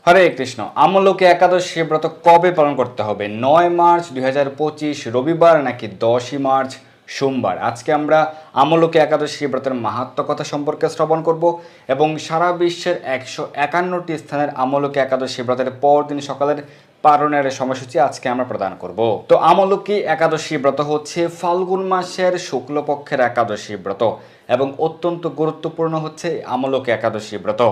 হরে কৃষ্ণ। আমলকি একাদশী ব্রত কবে পালন করতে হবে? 9 মার্চ 2025 রবিবার নাকি 10ই মার্চ সোমবার? আজকে আমরা আমলকি একাদশী ব্রতের মাহাত্ম্য কথা সম্পর্কে শ্রবণ করব এবং সারা বিশ্বের 151টি স্থানের আমলকি একাদশী ব্রতের পরদিন সকালের পালনের সময়সূচি আজকে আমরা প্রদান করব। তো আমলকি একাদশী ব্রত হচ্ছে ফাল্গুন মাসের শুক্লপক্ষের একাদশী ব্রত এবং অত্যন্ত গুরুত্বপূর্ণ হচ্ছে আমলকি একাদশী ব্রত।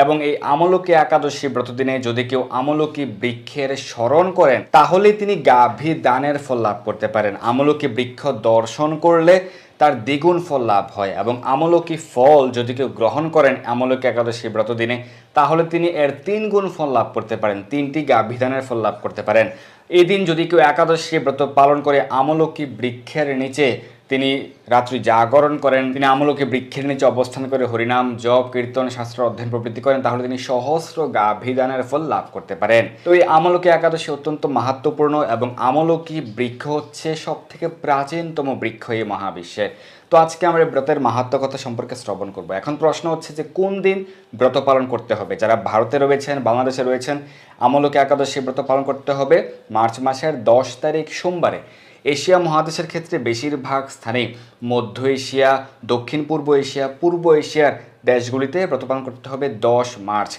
এবং এই আমলকি একাদশী ব্রত দিনে যদি কেউ আমলকি বৃক্ষের স্মরণ করেন তাহলে তিনি গাভী দানের ফল লাভ করতে পারেন। আমলকি বৃক্ষ দর্শন করলে তার দ্বিগুণ ফল লাভ হয় এবং আমলকি ফল যদি কেউ গ্রহণ করেন আমলকি একাদশী ব্রত দিনে তাহলে তিনি এর 3 গুণ ফল লাভ করতে পারেন, 3টি গাভী দানের ফল লাভ করতে পারেন। এই দিন যদি কেউ একাদশী ব্রত পালন করে আমলকি বৃক্ষের নিচে তিনি রাত্রি জাগরণ করেন, তিনি আমলকি বৃক্ষের নিচে অবস্থান করে হরিনাম জপ কীর্তন শাস্ত্র অধ্যয়ন প্রবৃত্তি করেন তাহলে তিনি সহস্র গাভী দানের ফল লাভ করতে পারেন। তো এই আমলকি একাদশী অত্যন্ত মাহাত্ম্যপূর্ণ এবং আমলকি বৃক্ষ হচ্ছে সব থেকে প্রাচীনতম বৃক্ষ এই মহাবিশ্বে। তো আজকে আমরা ব্রতের মাহাত্ম্য কথা সম্পর্কে শ্রবণ করব। এখন প্রশ্ন হচ্ছে যে কোন দিন ব্রত পালন করতে হবে? যারা ভারতে রয়েছেন, বাংলাদেশে রয়েছেন, আমলকি একাদশী ব্রত পালন করতে হবে মার্চ মাসের 10 তারিখ সোমবারে। এশিয়া মহাদেশের ক্ষেত্রে বেশিরভাগ স্থানে মধ্য এশিয়া, দক্ষিণ পূর্ব এশিয়া, পূর্ব এশিয়ার দেশগুলিতে ব্রত পালন করতে হবে 10 মার্চ।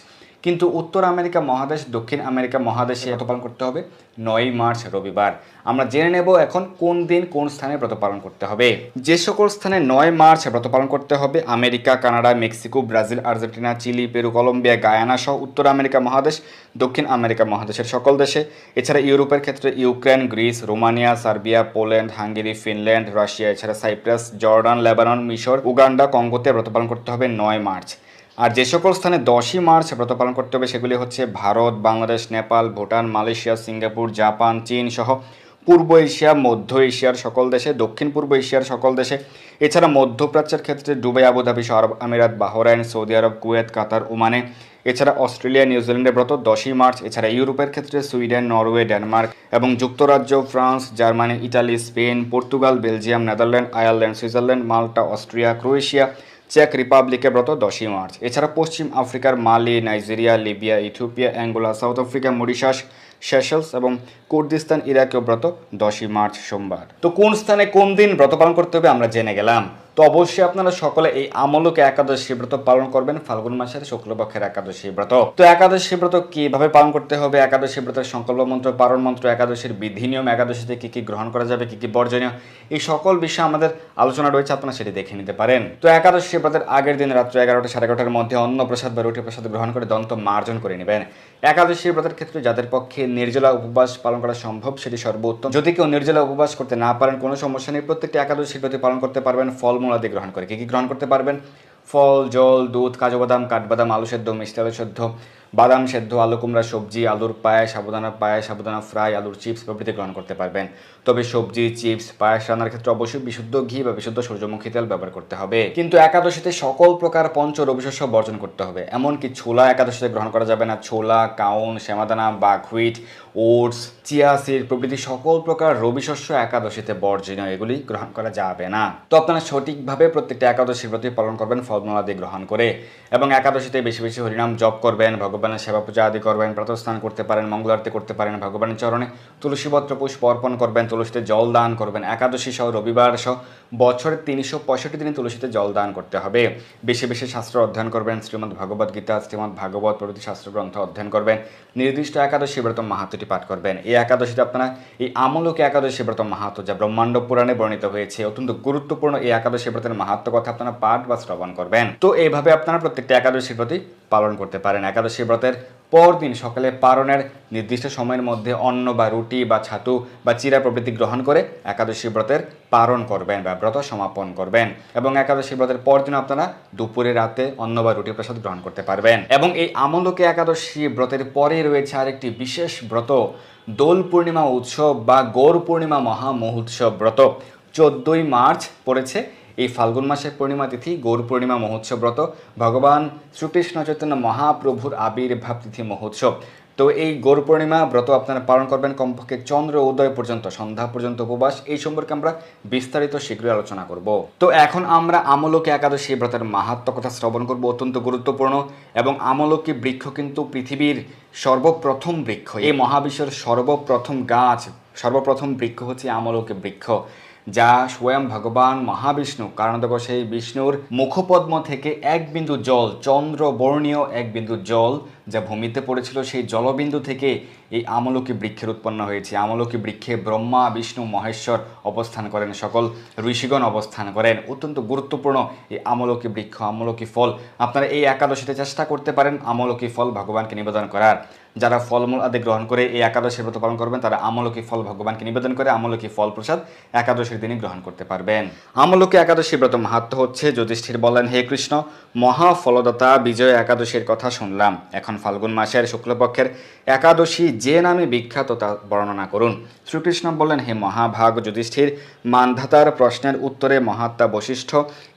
কিন্তু উত্তর আমেরিকা মহাদেশ, দক্ষিণ আমেরিকা মহাদেশে ব্রত পালন করতে হবে 9 মার্চ রবিবার। আমরা জেনে নেব এখন কোন দিন কোন স্থানে ব্রত পালন করতে হবে। যে সকল স্থানে 9 মার্চ ব্রত পালন করতে হবে America, Canada, Mexico, Brazil, Argentina, Chile, Peru, Colombia, Guyana সহ উত্তর আমেরিকা মহাদেশ, দক্ষিণ আমেরিকা মহাদেশের সকল দেশে। এছাড়া ইউরোপের ক্ষেত্রে Ukraine, Greece, Romania, Serbia, Poland, Hungary, Finland, Russia, এছাড়া সাইপ্রাস, জর্ডান, লেবানন, মিশর, উগান্ডা, কঙ্গোতে ব্রত পালন করতে হবে 9 মার্চ। আর যে সকল স্থানে 10ই মার্চ ব্রত পালন করতে হবে সেগুলি হচ্ছে Bharat, Bangladesh, Nepal, Bhutan, Malaysia, Singapore, Japan, চীন সহ পূর্ব এশিয়া, মধ্য এশিয়ার সকল দেশে, দক্ষিণ পূর্ব এশিয়ার সকল দেশে। এছাড়া মধ্যপ্রাচ্যের ক্ষেত্রে দুবাই, আবুধাবি, আরব আমিরাত, বাহরাইন, সৌদি আরব, কুয়েত, কাতার, ওমানে। এছাড়া অস্ট্রেলিয়া, নিউজিল্যান্ডের ব্রত 10ই মার্চ। এছাড়া ইউরোপের ক্ষেত্রে সুইডেন, নরওয়ে, ডেনমার্ক এবং যুক্তরাজ্য, France, Germany, Italy, Spain, Portugal, Belgium, Netherland, Ireland, Switzerland, Malta, Austria, Croatia, চেক রিপাবলিকের ব্রত 10ই মার্চ। এছাড়া পশ্চিম আফ্রিকার Mali, Nigeria, Libya, Ethiopia, Angola, South Africa, Mauritius, Seychelles এবং কুর্দিস্তান ইরাকীয় ব্রত 10ই মার্চ সোমবার। তো কোন স্থানে কোন দিন ব্রত পালন করতে হবে আমরা জেনে গেলাম। তো অবশ্যই আপনারা সকলে এই আমলকি একাদশী ব্রত পালন করবেন ফাল্গুন মাসের শুক্লপক্ষের একাদশী ব্রত। তো একাদশী ব্রত কিভাবে পালন করতে হবে, একাদশী ব্রতের সংকল্প মন্ত্র, পারণ মন্ত্র, একাদশীর বিধি নিয়ম, একাদশীতে কি কি গ্রহণ করা যাবে, কি কি বর্জনীয়, এই সকল বিষয়ে আমাদের আলোচনা রয়েছে, আপনারা সেটি দেখে নিতে পারেন। তো একাদশী ব্রতের আগের দিন রাত্র 11টা সাড়ে 11টার মধ্যে অন্ন প্রসাদ বা রুটি প্রসাদ গ্রহণ করে দন্ত মার্জন করে নেবেন। একাদশী ব্রতের ক্ষেত্রে যাদের পক্ষে নির্জলা উপবাস পালন করা সম্ভব সেটি সর্বোত্তম। যদি কেউ নির্জলা উপবাস করতে না পারেন কোনো সমস্যা নেই, প্রত্যেকটি একাদশীর ব্রত পালন করতে পারবেন ফলমূল আদি গ্রহণ করে। কি কি গ্রহণ করতে পারবেন? ফল, জল, দুধ, কাজু বাদাম, কাঠবাদাম, আলু সেদ্ধ, মিষ্টি আলু সেদ্ধ, বাদাম সেদ্ধ, আলু কুমড়া সবজি, আলুর পায়েস, সাবুদানা ফ্রাই, আলুর চিপস প্রভৃতি গ্রহণ করতে পারবেন। তবে সবজি, চিপস, পায়েস রান্নার ক্ষেত্রে অবশ্যই বিশুদ্ধ ঘি বা বিশুদ্ধ সূর্যমুখী তেল ব্যবহার করতে হবে। কিন্তু একাদশীতে সকল প্রকার পঞ্চ রবিশস্য বর্জন করতে হবে। এমনকি ছোলা একাদশীতে গ্রহণ করা যাবে না। ছোলা, কাউন, শ্যামাদানা, বাকহুইট, ওটস, চিয়া সিড প্রভৃতি সকল প্রকার রবিশস্য একাদশীতে বর্জনীয়, এগুলি গ্রহণ করা যাবে না। তো আপনারা সঠিকভাবে প্রত্যেকটা একাদশীর ব্রত পালন করবেন ফলমূল আদি গ্রহণ করে এবং একাদশীতে বেশি বেশি হরিনাম জপ করবেন, ভগবানের সেবা পূজা আদি করবেন, প্রাতঃস্নান করতে পারেন, মঙ্গল আরতি করতে পারেন, ভগবানের চরণে তুলসীপত্র পুষ্প অর্পণ করবেন, তুলসীতে জল দান করবেন। একাদশী সহ রবিবার সহ বছরের 365 দিনে তুলসীতে জল দান করতে হবে। বেশি বেশি শাস্ত্র অধ্যয়ন করবেন, শ্রীমদ্ ভগবদ গীতা, শ্রীমদ্ ভাগবত প্রভৃতি শাস্ত্রগ্রন্থ অধ্যয়ন করবেন, নির্দিষ্ট একাদশী ব্রত মাহাত্ম্যটি পাঠ করবেন। এই একাদশীতে আপনারা এই আমলকি একাদশী ব্রত মাহাত্ম্য যা ব্রহ্মাণ্ড পুরাণে বর্ণিত হয়েছে অত্যন্ত গুরুত্বপূর্ণ এই একাদশী ব্রতের মাহাত্ম্য কথা আপনারা পাঠ বা শ্রবণ করবেন। তো এইভাবে আপনারা প্রত্যেকটা একাদশী ব্রতই পালন করতে পারেন। একাদশী ব্রতের পরদিন সকালে পারণের নির্দিষ্ট সময়ের মধ্যে অন্ন বা রুটি বা ছাতু বা চিরা প্রভৃতি গ্রহণ করে একাদশী ব্রতের পারণ করবেন বা ব্রত সমাপন করবেন এবং একাদশী ব্রতের পরদিন আপনারা দুপুরে রাতে অন্ন বা রুটি প্রসাদ গ্রহণ করতে পারবেন। এবং এই আমলকি একাদশী ব্রতের পরে রয়েছে আরেকটি বিশেষ ব্রত, দোল পূর্ণিমা উৎসব বা গৌর পূর্ণিমা মহা মহোৎসব ব্রত। 14ই মার্চ পড়েছে। এই ফাল্গুন মাসের পূর্ণিমা তিথি গৌর পূর্ণিমা মহোৎসব ব্রত ভগবান শ্রীকৃষ্ণ চৈতন্য মহাপ্রভুর আবির্ভাব তিথি মহোৎসব। তো এই গৌর পূর্ণিমা ব্রত আপনারা পালন করবেন কমপক্ষে চন্দ্র উদয় পর্যন্ত, সন্ধ্যা পর্যন্ত উপবাস। এই সম্পর্কে আমরা বিস্তারিত শীঘ্রই আলোচনা করব। তো এখন আমরা আমলকি একাদশী ব্রতের মাহাত্ম্য কথা শ্রবণ করব, অত্যন্ত গুরুত্বপূর্ণ। এবং আমলকি বৃক্ষ কিন্তু পৃথিবীর সর্বপ্রথম বৃক্ষ, এই মহাবিশ্বের সর্বপ্রথম গাছ, সর্বপ্রথম বৃক্ষ হচ্ছে আমলকি বৃক্ষ, যা স্বয়ং ভগবান মহাবিষ্ণু কারণদক সেই বিষ্ণুর মুখপদ্ম থেকে এক বিন্দু জল, চন্দ্রবর্ণীয় এক বিন্দু জল যা ভূমিতে পড়েছিল, সেই জলবিন্দু থেকে এই আমলকি বৃক্ষের উৎপন্ন হয়েছে। আমলকি বৃক্ষে ব্রহ্মা বিষ্ণু মহেশ্বর অবস্থান করেন, সকল ঋষিগণ অবস্থান করেন। অত্যন্ত গুরুত্বপূর্ণ এই আমলকি বৃক্ষ, আমলকি ফল। আপনারা এই একাদশীতে চেষ্টা করতে পারেন আমলকি ফল ভগবানকে নিবেদন করার। যারা ফলমূল আদি গ্রহণ করে এই একাদশীর ব্রত পালন করবেন তারা আমলকি ফল ভগবানকে নিবেদন করে আমলকি ফল প্রসাদ একাদশীর দিনই গ্রহণ করতে পারবেন। আমলকি একাদশী ব্রত মাহাত্ম্য হচ্ছে, যুধিষ্ঠির বলেন, হে কৃষ্ণ, মহাফলদাতা বিজয় একাদশীর কথা শুনলাম। এখন ফাল্গুন মাসের শুক্লপক্ষের একাদশী যে নামে বিখ্যাত তা বর্ণনা করুন। শ্রীকৃষ্ণ বললেন, হে মহাভাগ যুধিষ্ঠির, মানধাতার প্রশ্নের উত্তরে মহাত্মা বশিষ্ঠ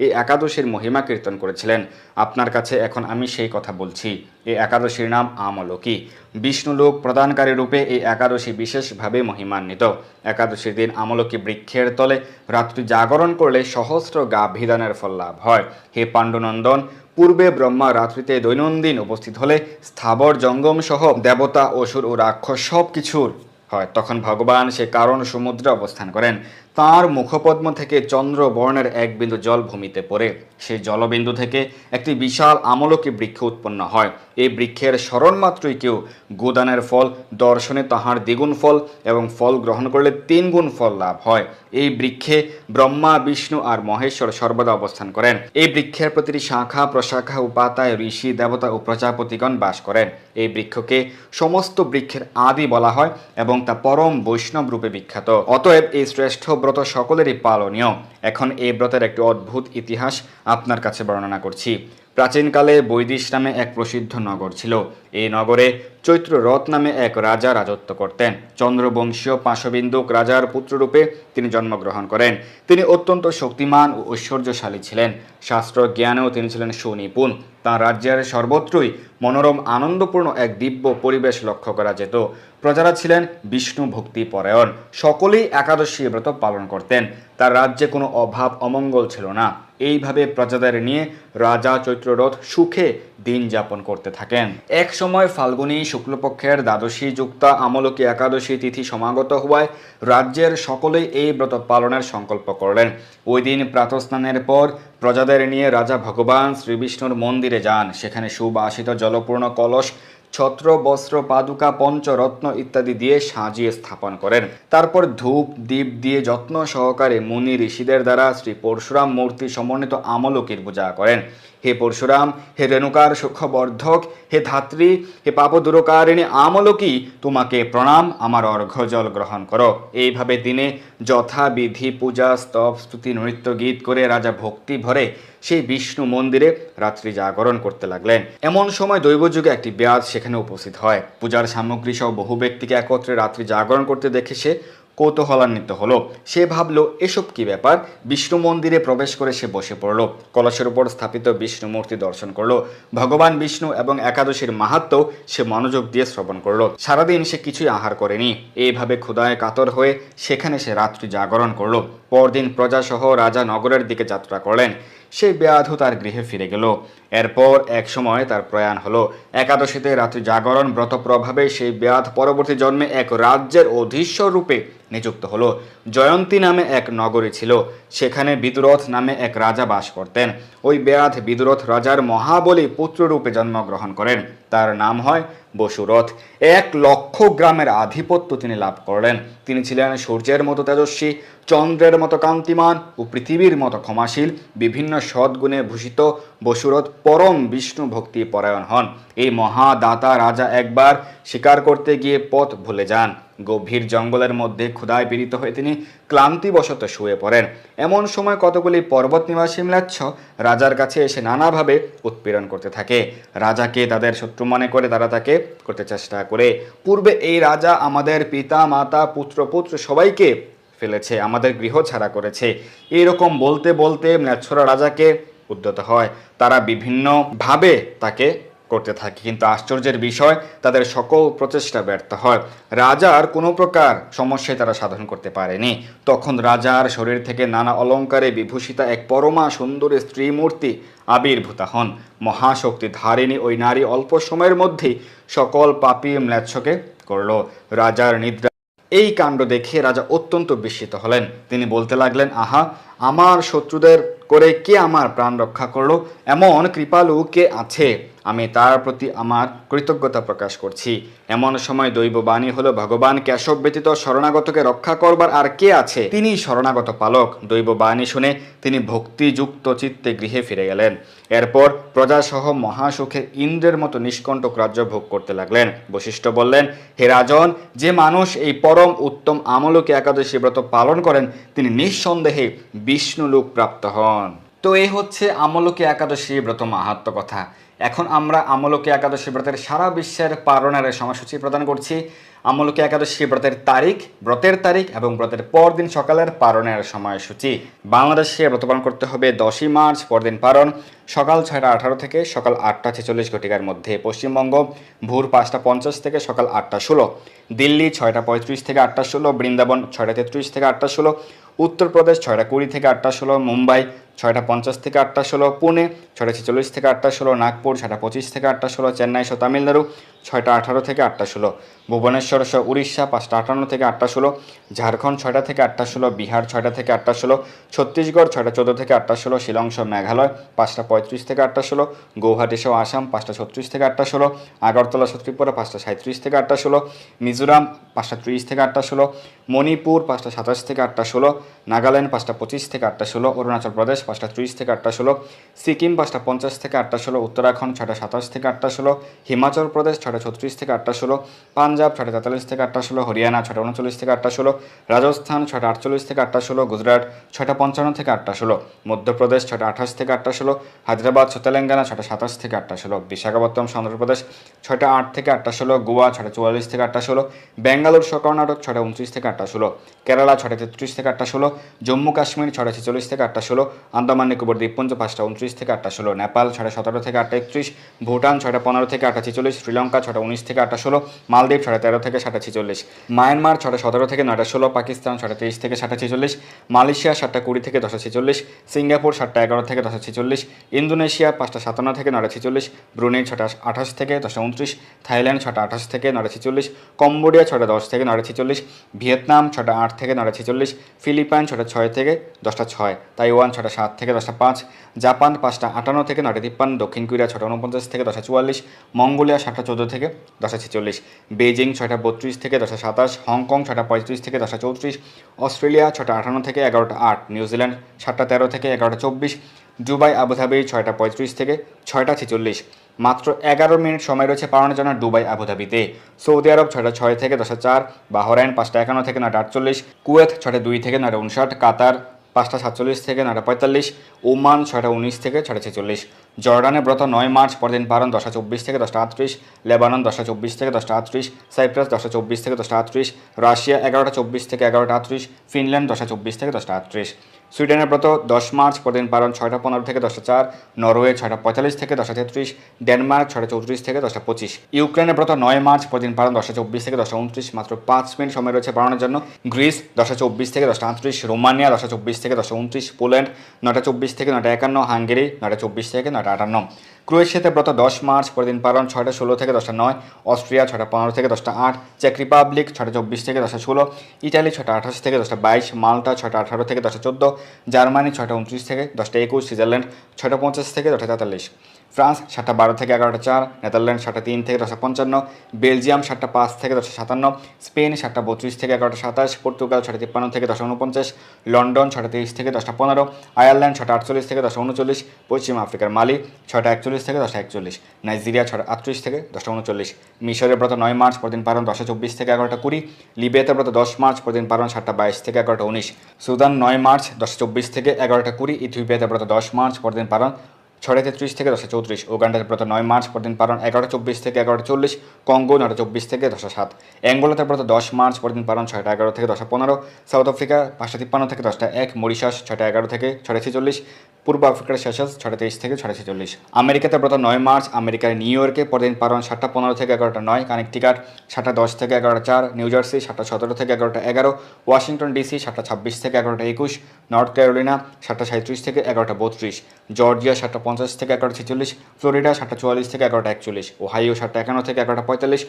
এই একাদশীর মহিমা কীর্তন করেছিলেন। আপনার কাছে এখন আমি সেই কথা বলছি। এই একাদশীর নাম আমলকি। বিষ্ণুলোক প্রদানকারী রূপে এই একাদশী বিশেষভাবে মহিমান্বিত। একাদশীর দিন আমলকি বৃক্ষের তলে রাত্রি জাগরণ করলে সহস্র গাভীদানের ফল লাভ হয়। হে পাণ্ডুনন্দন, পূর্বে ব্রহ্মা রাত্রিতে দৈনন্দিন উপস্থিত হলে স্থাবর জঙ্গম সহ দেবতা অসুর ও রাক্ষস সব কিছুর হয়। তখন ভগবান সে কারণ সমুদ্রে অবস্থান করেন। তাঁর মুখপদ্ম থেকে চন্দ্রবর্ণের এক বিন্দু জল ভূমিতে পড়ে। সেই জলবিন্দু থেকে একটি বিশাল আমলকি বৃক্ষ উৎপন্ন হয়। এই বৃক্ষের স্মরণ মাত্রই কেউ গোদানের ফল, দর্শনে তাহার দ্বিগুণ ফল এবং ফল গ্রহণ করলে 3 গুণ ফল লাভ হয়। এই বৃক্ষে ব্রহ্মা বিষ্ণু আর মহেশ্বর সর্বদা অবস্থান করেন। এই বৃক্ষের প্রতিটি শাখা প্রশাখা ও পাতায় ঋষি দেবতা ও প্রজাপতিগণ বাস করেন। এই বৃক্ষকে সমস্ত বৃক্ষের আদি বলা হয় এবং তা পরম বৈষ্ণব রূপে বিখ্যাত। অতএব এই শ্রেষ্ঠ ব্রত সকলেরই পালনীয়। এখন এই ব্রতের একটি অদ্ভুত ইতিহাস আপনার কাছে বর্ণনা করছি। প্রাচীনকালে বৈদিশ নামে এক প্রসিদ্ধ নগর ছিল। এই নগরে চৈত্ররথ নামে এক রাজা রাজত্ব করতেন। চন্দ্রবংশীয় পাশবিন্দুক রাজার পুত্ররূপে তিনি জন্মগ্রহণ করেন। তিনি অত্যন্ত শক্তিমান ও ঐশ্বর্যশালী ছিলেন। শাস্ত্র জ্ঞানেও তিনি ছিলেন সুনিপুণ। তাঁর রাজ্যের সর্বত্রই মনোরম আনন্দপূর্ণ এক দিব্য পরিবেশ লক্ষ্য করা যেত। প্রজারা ছিলেন বিষ্ণু ভক্তি পরায়ণ, সকলেই একাদশী ব্রত পালন করতেন। তার রাজ্যে কোনো অভাব অমঙ্গল ছিল না। এইভাবে প্রজাদের নিয়ে রাজা চৈত্ররথ সুখে দিন যাপন করতে থাকেন। এক সময় ফাল্গুনী শুক্লপক্ষের দ্বাদশী যুক্তা আমলকি একাদশী তিথি সমাগত হওয়ায় রাজ্যের সকলেই এই ব্রত পালনের সংকল্প করলেন। ওই দিন প্রাতঃস্নানের পর প্রজাদের নিয়ে রাজা ভগবান শ্রীবিষ্ণুর মন্দিরে যান। সেখানে সুবাসিত জলপূর্ণ কলস, ছত্র, বস্ত্র, পাদুকা, পঞ্চরত্ন ইত্যাদি দিয়ে সাজিয়ে স্থাপন করেন। তারপর ধূপ দীপ দিয়ে যত্ন সহকারে মুনি ঋষিদের দ্বারা শ্রী পরশুরাম মূর্তি সমন্বিত আমলকির পূজা করেন। হে পরশুরাম, হে রেণুকার সুখবর্ধক, হে ধাত্রী, হে পাপদূরকারিণী আমলকি, তোমাকে প্রণাম, আমার অর্ঘ্যজল গ্রহণ করো। এইভাবে দিনে যথাবিধি পূজা স্তব স্তুতি নৃত্য গীত করে রাজা ভক্তি ভরে সেই বিষ্ণু মন্দিরে রাত্রি জাগরণ করতে লাগলেন। এমন সময় দৈবযুগে একটি ব্যাধ সেখানে উপস্থিত হয়। পূজার সামগ্রী সহ বহু ব্যক্তিকে একত্রে রাত্রি জাগরণ করতে দেখে সে কৌতূহলান্বিত হলো। সে ভাবলো এসব কি ব্যাপার। বিষ্ণু মন্দিরে প্রবেশ করে সে বসে পড়লো। কলসের উপর স্থাপিত বিষ্ণু মূর্তি দর্শন করলো। ভগবান বিষ্ণু এবং একাদশীর মাহাত্ম্য সে মনোযোগ দিয়ে শ্রবণ করলো। সারাদিন সে কিছুই আহার করেনি। এইভাবে ক্ষুধায় কাতর হয়ে সেখানে সে রাত্রি জাগরণ করলো। পরদিন প্রজাসহ রাজা নগরের দিকে যাত্রা করলেন। সেই ব্যাধু তার গৃহে ফিরে গেল। এরপর এক সময় তার প্রয়াণ হলো। একাদশীতে রাত্রি জাগরণ ব্রত প্রভাবে সেই ব্যাধ পরবর্তী জন্মে এক রাজ্যের অধীশ্বর রূপে নিযুক্ত হলো। জয়ন্তী নামে এক নগরী ছিল। সেখানে বিদুরথ নামে এক রাজা বাস করতেন। ওই ব্যাধ বিদুরথ রাজার মহাবলী পুত্ররূপে জন্মগ্রহণ করেন। তার নাম হয় বসুরথ। 1,00,000 গ্রামের আধিপত্য তিনি লাভ করলেন। তিনি ছিলেন সূর্যের মতো তেজস্বী, চন্দ্রের মতো কান্তিমান ও পৃথিবীর মতো ক্ষমাশীল। বিভিন্ন সদ্গুণে ভূষিত বসুরথ পরম বিষ্ণু ভক্তি পরায়ণ হন। এই মহাদাতা রাজা একবার শিকার করতে গিয়ে পথ ভুলে যান। গভীর জঙ্গলের মধ্যে ক্ষুধায় পীড়িত হয়ে তিনি ক্লান্তিবশত শুয়ে পড়েন। এমন সময় কতগুলি পর্বত নিবাসী ম্লেচ্ছ রাজার কাছে এসে নানাভাবে উৎপীড়ন করতে থাকে। রাজাকে তাদের শত্রু মনে করে তারা তাকে করতে চেষ্টা করে। পূর্বে এই রাজা আমাদের পিতা মাতা পুত্র সবাইকে ফেলেছে, আমাদের গৃহ ছাড়া করেছে। এরকম বলতে বলতে ম্লেচ্ছরা রাজাকে উদ্যত হয়। তারা বিভিন্নভাবে তাকে করতে থাকে, কিন্তু আশ্চর্যের বিষয় তাদের সকল প্রচেষ্টা ব্যর্থ হয়। রাজার কোনো প্রকার সমস্যায় তারা সাধন করতে পারেনি। তখন রাজার শরীর থেকে নানা অলঙ্কারে বিভূষিতা এক পরমা সুন্দরী স্ত্রী মূর্তি আবির্ভূতা হন। মহাশক্তি ধারিণী ওই নারী অল্প সময়ের মধ্যেই সকল পাপী ম্লেচ্ছকে করল। রাজার নিদ্রা এই কাণ্ড দেখে রাজা অত্যন্ত বিস্মিত হলেন। তিনি বলতে লাগলেন, আহা, আমার শত্রুদের করে কে আমার প্রাণ রক্ষা করলো? এমন কৃপালু কে আছে? আমি তার প্রতি আমার কৃতজ্ঞতা প্রকাশ করছি। এমন সময় দৈববাণী হলো, ভগবান কেশব ব্যতীত শরণাগতকে রক্ষা করবার আর কে আছে? তিনি শরণাগত পালক। দৈববাণী শুনে তিনি ভক্তিযুক্ত চিত্তে গৃহে ফিরে গেলেন। এরপর প্রজাসহ মহাসুখে ইন্দ্রের মতো নিষ্কণ্টক রাজ্য ভোগ করতে লাগলেন। বশিষ্ঠ বললেন, হে রাজন, যে মানুষ এই পরম উত্তম আমলকি একাদশী ব্রত পালন করেন তিনি নিঃসন্দেহে বিষ্ণু লোক প্রাপ্ত হন। তো এই হচ্ছে আমলকি একাদশী ব্রত মাহাত্ম্য কথা। এখন আমরা আমলকি একাদশী ব্রতের সারা বিশ্বের পালনের সময়সূচি প্রদান করছি। আমলকি একাদশী ব্রতের তারিখ এবং ব্রতের পরদিন সকালের পালনের সময়সূচি। বাংলাদেশে ব্রত পালন করতে হবে 10ই মার্চ, পরদিন পালন সকাল 6টা 18 থেকে সকাল 8টা 46 ঘটিকার মধ্যে। পশ্চিমবঙ্গ ভোর 5টা 50 থেকে সকাল 8টা 16, দিল্লি 6টা 35 থেকে 8টা 16, বৃন্দাবন 6টা 33 থেকে 8টা 16, উত্তরপ্রদেশ 6টা 20 থেকে 8টা 16, মুম্বাই 6টা 50 থেকে 8টা 16, পুনে 6টা 46 থেকে 8টা 16, নাগপুর 6টা 25 থেকে 8টা 16, চেন্নাই সহ তামিলনাড়ু 6টা 18 থেকে 8টা 16, ভুবনেশ্বর সহ উড়িষ্যা 5টা 58 থেকে 8টা 16, ঝাড়খণ্ড 6টা থেকে 8টা 16, বিহার 6টা থেকে 8টা 16, ছত্তিশগড় 6টা 14 থেকে 8টা 16, শিলং সহ মেঘালয় 5টা 35 থেকে 8টা 16, গৌহাটি সহ আসাম 5টা 36 থেকে 8টা 16, আগরতলা সহ ত্রিপুরা 5টা 37 থেকে 8টা 16, মিজোরাম 5টা 30 থেকে 8টা 16, মণিপুর 5টা 27 থেকে 8টা 16, নাগাল্যান্ড 5টা 25 থেকে 8টা 16, অরুণাচল প্রদেশ 5টা 30 থেকে 8টা 16, সিকিম 5টা 50 থেকে 8টা 16, উত্তরাখণ্ড 6টা 27 থেকে 8টা 16, হিমাচল প্রদেশ 6টা 36 থেকে 8টা 16, পাঞ্জাব 6টা 43 থেকে 8টা 16, হরিয়ানা 6টা 39 থেকে 8টা 16, রাজস্থান 6টা 48 থেকে 8টা 16, গুজরাট 6টা 55 থেকে 8টা 16, মধ্যপ্রদেশ 6টা 28 থেকে 8টা 16, হায়দ্রাবাদ তেলেঙ্গানা 6টা 27 থেকে 8টা 16, বিশাখাপত্তনম অন্ধ্রপ্রদেশ 6টা 8 থেকে 8টা 16, গোয়া 6টা 44 থেকে 8টা 16, বেঙ্গালুরু সহ কর্ণাটক 6টা 29 থেকে 8টা 16, কেরালা 6টা 33 থেকে 8টা 16, জম্মু কাশ্মীর 6টা 46 থেকে 8টা 16, আন্দামান নিকোবর দ্বীপপুঞ্জ 5টা 29 থেকে 8টা 16, নেপাল 6টা 17 থেকে 8টা 31, ভুটান 6টা 15 থেকে 8টা 46, শ্রীলঙ্কা 6টা 19 থেকে 8টা 16, মালদ্বীপ 6টা 13 থেকে 7টা 46, মায়ানমার 6টা 17 থেকে 9টা 16, পাকিস্তান 6টা 23 থেকে 7টা 46, মালয়েশিয়া 7টা 20 থেকে 10টা 46, সিঙ্গাপুর 7টা 11 থেকে 10টা 46, ইন্দোনেশিয়া 5টা 57 থেকে 9টা 46, ব্রুনেই 6টা 28 থেকে 10টা 29, থাইল্যান্ড 6টা 28 থেকে 9টা 46, কম্বোডিয়া 6টা 10 থেকে 9টা 46, ভিয়েতনাম 6টা 8 থেকে 9টা 46, ফিলিপাইন 6টা 6 থেকে 10টা 6, তাইওয়ান 6টা 7 থেকে 10টা 5, জাপান 5টা 58 থেকে 9টা 53, দক্ষিণ কোরিয়া 6টা 49 থেকে 10টা 44, মঙ্গোলিয়া 7টা 14 থেকে 10টা 46, বেজিং 6টা 32 থেকে 10টা 27, হংকং 6টা 35 থেকে 10টা 34, অস্ট্রেলিয়া 6টা 58 থেকে 11টা 8, নিউজিল্যান্ড 7টা 13 থেকে 11টা 24, দুবাই আবুধাবি 6টা 35 থেকে 6টা 46। মাত্র 11 মিনিট সময় রয়েছে পালানোর জন্য দুবাই আবুধাবিতে। সৌদি আরব 6টা 6 থেকে 10টা 4, বাহরাইন 5টা 51 থেকে 9টা 48, কুয়েত 6টা 2 থেকে 9টা 59, কাতার 5টা 47 থেকে 9টা 45, ওমান 6টা 19 থেকে 6টা 46, জর্ডানে ব্রত 9 মার্চ, পরদিন পালন 10টা 24 থেকে 10টা 38, লেবানন 10টা 24 থেকে 10টা 38, সাইপ্রাস 10টা 24 থেকে 10টা 38, রাশিয়া 11টা 24 থেকে 11টা 38, ফিনল্যান্ড 10টা 24 থেকে 10টা 38, সুইডেনের ব্রত 10 মার্চ, পরদিন পালন 6টা 15 থেকে 10টা 4, নরওয়ে 6টা 45 থেকে 10টা 33, ডেনমার্ক 6টা 34 থেকে 10টা 25, ইউক্রেনের ব্রত 9 মার্চ, পরদিন পালন 10টা 24 থেকে 10টা 29, মাত্র 5 মিনিট সময় রয়েছে পালনের জন্য। গ্রিস 10টা 24 থেকে 10টা 38, রোমানিয়া 10টা 24 থেকে 10টা 29, পোল্যান্ড 9টা 24 থেকে 9টা 51, হাঙ্গেরি 9টা 24 থেকে 9টা 58, ক্রোয়েশিয়াতে ব্রত 10 মার্চ, পরদিন পালন 6টা 16 থেকে 10টা 9, অস্ট্রিয়া 6টা 15 থেকে 10টা 8, চেক রিপাবলিক 6টা 24 থেকে 10টা 16, ইটালি 6টা 28 থেকে 10টা 22, মাল্টা 6টা 18 থেকে 10টা 14, জার্মানি 6টা 29 থেকে 10টা 21, সুইজারল্যান্ড 6টা 50 থেকে 10টা 43, ফ্রান্স 7টা 12 থেকে 11টা 4, নেদারল্যান্ড 7টা 3 থেকে 10টা 55, বেলজিয়াম 7টা 5 থেকে 10টা 57, স্পেন 7টা 32 থেকে 11টা 27, পর্তুগাল 6টা 53 থেকে 10টা 49, লন্ডন 6টা 23 থেকে 10টা 15, আয়ারল্যান্ড 6টা 48 থেকে 10টা 39, পশ্চিম আফ্রিকার মালি 6টা 41 থেকে 10টা 41, নাইজেরিয়া 6টা 38 থেকে 10টা 39, মিশরের ব্রত 9 মার্চ, পরদিন পালন 10টা 24 থেকে 11টা 20, লিবিয়াতে ব্রত 10 মার্চ, পরদিন পালন 7টা 22 থেকে 11টা 19, সুদান 9 মার্চ 10টা 24 থেকে 11টা 20, ইথিওপিয়াতে ব্রত 10 মার্চ, পরদিন পালন 6:33 থেকে 10:34, উগান্ডাতে ব্রত 9 মার্চ পরদিন পালন 11:24 থেকে 11:40, কঙ্গো 9:24 থেকে 10:07, অ্যাঙ্গোলাতে ব্রত 10 মার্চ পরদিন পালন 6:11 থেকে 10:15, সাউথ আফ্রিকা 5:53 থেকে 10:01, মরিশাস 6:11 থেকে 6:46, পূর্ব আফ্রিকার সেশালস 6:23 থেকে 6:46। আমেরিকাতে ব্রত 9 মার্চ, আমেরিকার নিউ ইয়র্কে পরদিন পালন 7:15 থেকে 11:09, কানেকটিকাট 7:10 থেকে 11:04, নিউ জার্সি 7:17 থেকে 11:11, ওয়াশিংটন ডিসি 7:26 থেকে 11:21, নর্থ ক্যারোলিনা 7:37 থেকে 11:32, জর্জিয়া 7:50 থেকে 11:46, ফ্লোরিডা 7:44 থেকে 11:41, ওহাইও 7:51 থেকে 11:45,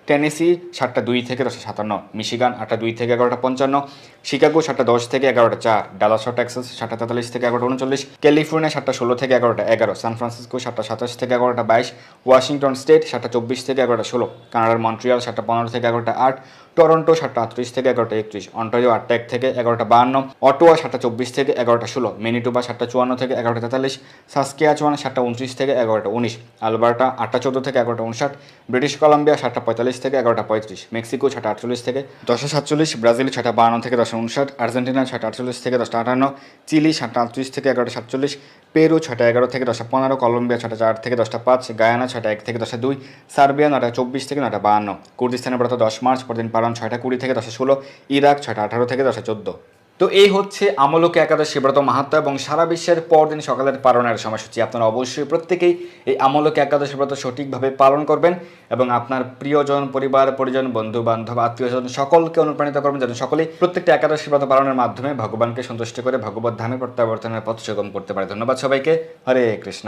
টেনেসি 7:02 থেকে 10:57, মিশিগান 8:02 থেকে 11:55, শিকাগো 7:10 থেকে 11:04, ডালাস টেক্সাস 7:43 থেকে 11:39, ক্যালিফোর্নিয়া 7:16 থেকে 11:11, সান ফ্রান্সিসকো 7:27 থেকে 11:22, ওয়াশিংটন স্টেট 7:24 থেকে 11:16, কানাডার মন্ট্রিয়াল 7:15 থেকে 11:08, টরন্টো 7:38 থেকে 11:31, অন্টারিও 8:01 থেকে 11:52, অটোয়া 7:24 থেকে 11:16, ম্যানিটোবা 7:54 থেকে 11:43, সাসকিয়াচুয়ান 7:29 থেকে 11:19, আলবার্টা 8:14 থেকে 11:59, ব্রিটিশ কলাম্বিয়া 7:45 থেকে 11:35, মেক্সিকো 7:48 থেকে 10:47, ব্রাজিল 7:52 থেকে 10:59, আর্জেন্টিনা 7:48 থেকে 10:58, চিলি 7:38 থেকে 11:47, পেরু 6:11 থেকে 10:15, কলম্বিয়া 6:04 থেকে 10:05, গায়ানা 6:01 থেকে 10:02, সার্বিয়া 9:24 থেকে 9:52, কুর্দিস্তানের ব্রত 10 মার্চ পরদিন পালন 6:20 থেকে 10:16, ইরাক 6:18 থেকে 10:14। তো এই হচ্ছে আমলকি একাদশী ব্রত মাহাত্ম্য এবং সারা বিশ্বের পরদিন সকালের পালনের সময়সূচি। আপনারা অবশ্যই প্রত্যেকেই এই আমলকি একাদশী ব্রত সঠিকভাবে পালন করবেন এবং আপনার প্রিয়জন, পরিবার পরিজন, বন্ধু বান্ধব, আত্মীয়স্বজন সকলকে অনুপ্রাণিত করবেন যেন সকলেই প্রত্যেকটা একাদশী ব্রত পালনের মাধ্যমে ভগবানকে সন্তুষ্ট করে ভগবত ধামে প্রত্যাবর্তনের পথ সুগম করতে পারে। ধন্যবাদ সবাইকে। হরে কৃষ্ণ।